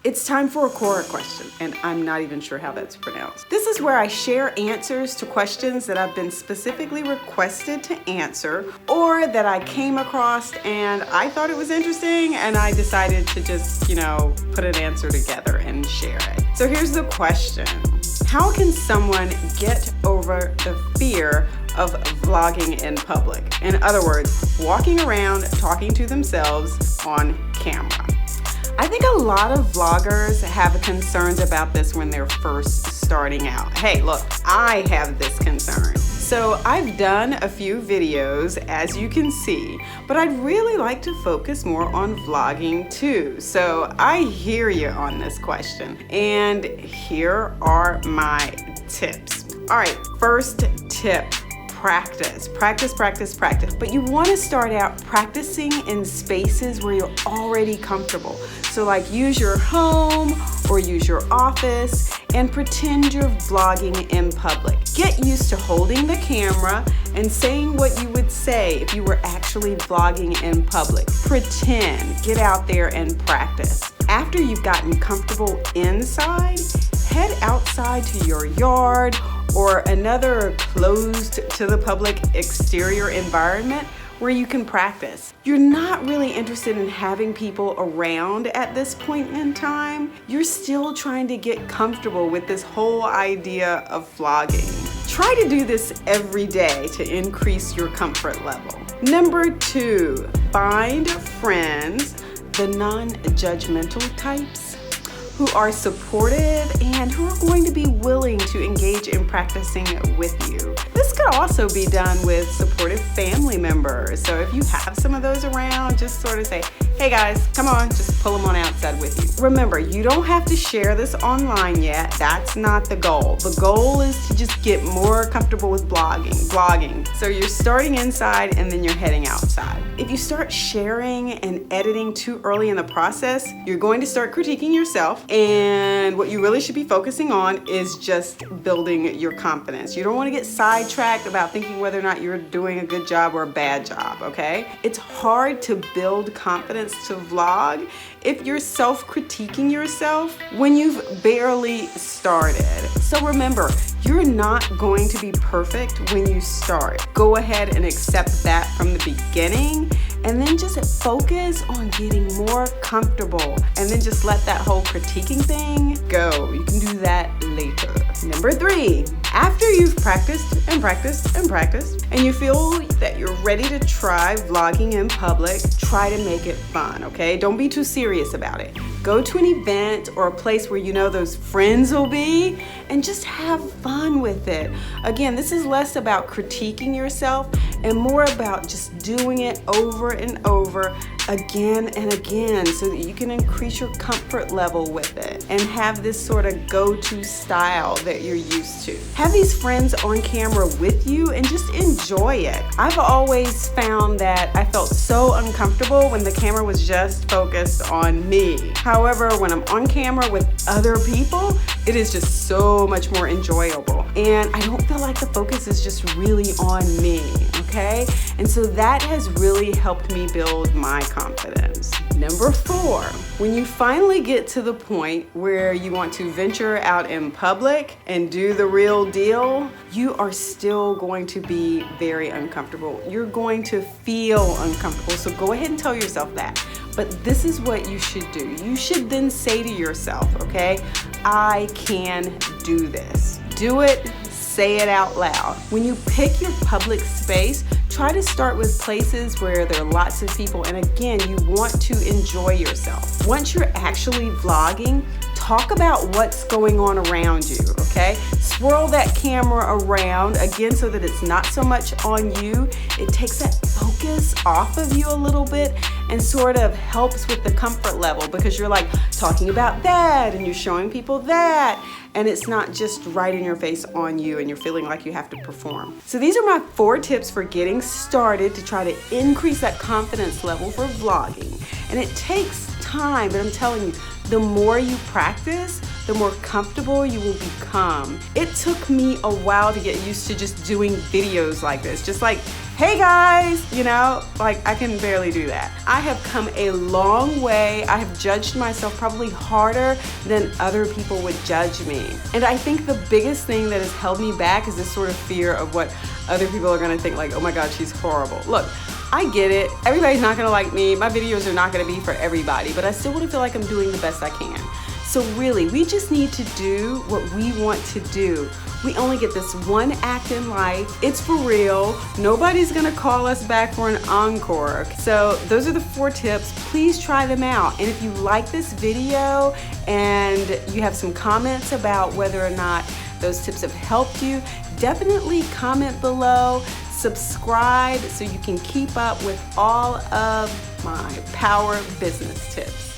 It's time for a Quora question, and I'm not even sure how that's pronounced. This is where I share answers to questions that I've been specifically requested to answer, or that I came across and I thought it was interesting and I decided to just, put an answer together and share it. So here's the question. How can someone get over the fear of vlogging in public? In other words, walking around talking to themselves on camera. I think a lot of vloggers have concerns about this when they're first starting out. Hey, look, I have this concern. So I've done a few videos, as you can see, but I'd really like to focus more on vlogging too. So I hear you on this question, and here are my tips. All right, first tip. Practice. But you want to start out practicing in spaces where you're already comfortable. So like use your home or use your office and pretend you're vlogging in public. Get used to holding the camera and saying what you would say if you were actually vlogging in public. Pretend, get out there and practice. After you've gotten comfortable inside, head outside to your yard or another closed to the public exterior environment where you can practice. You're not really interested in having people around at this point in time. You're still trying to get comfortable with this whole idea of vlogging. Try to do this every day to increase your comfort level. Number 2, find friends, the non-judgmental types, who are supportive and who are going to be willing to engage in practicing with you. This could also be done with supportive family members. So if you have some of those around, just sort of say, hey guys, come on, just pull them on outside with you. Remember, you don't have to share this online yet. That's not the goal. The goal is to just get more comfortable with vlogging. So you're starting inside and then you're heading outside. If you start sharing and editing too early in the process, you're going to start critiquing yourself. And what you really should be focusing on is just building your confidence. You don't want to get sidetracked about thinking whether or not you're doing a good job or a bad job, okay? It's hard to build confidence to vlog if you're self-critiquing yourself when you've barely started. So remember, you're not going to be perfect when you start. Go ahead and accept that from the beginning, and then just focus on getting more comfortable, and then just let that whole critiquing thing go. You can do that later. Number 3, after you've practiced and you feel that you're ready to try vlogging in public, try to make it fun, okay? Don't be too serious about it. Go to an event or a place where you know those friends will be and just have fun with it. Again, this is less about critiquing yourself and more about just doing it over and over again and again so that you can increase your comfort level with it and have this sort of go-to style that you're used to. Have these friends on camera with you and just enjoy it. I've always found that I felt so uncomfortable when the camera was just focused on me. However, when I'm on camera with other people, it is just so much more enjoyable. And I don't feel like the focus is just really on me, okay? And so that has really helped me build my confidence. Number 4, when you finally get to the point where you want to venture out in public and do the real deal, you are still going to be very uncomfortable. You're going to feel uncomfortable. So go ahead and tell yourself that. But this is what you should do. You should then say to yourself, okay, I can do this. Do it, say it out loud. When you pick your public space, try to start with places where there are lots of people, and again, you want to enjoy yourself. Once you're actually vlogging, talk about what's going on around you, okay? Swirl that camera around, again, so that it's not so much on you. It takes that focus off of you a little bit and sort of helps with the comfort level because you're like talking about that and you're showing people that, and it's not just right in your face on you and you're feeling like you have to perform. So these are my 4 tips for getting started to try to increase that confidence level for vlogging. And it takes time, but I'm telling you, the more you practice, the more comfortable you will become. It took me a while to get used to just doing videos like this, just like hey guys, you know, like I can barely do that. I have come a long way. I have judged myself probably harder than other people would judge me. And I think the biggest thing that has held me back is this sort of fear of what other people are gonna think, like, oh my God, she's horrible. Look, I get it. Everybody's not gonna like me. My videos are not gonna be for everybody, but I still wanna feel like I'm doing the best I can. So really, we just need to do what we want to do. We only get this one act in life. It's for real. Nobody's gonna call us back for an encore. So those are the 4 tips. Please try them out. And if you like this video and you have some comments about whether or not those tips have helped you, definitely comment below. Subscribe so you can keep up with all of my power business tips.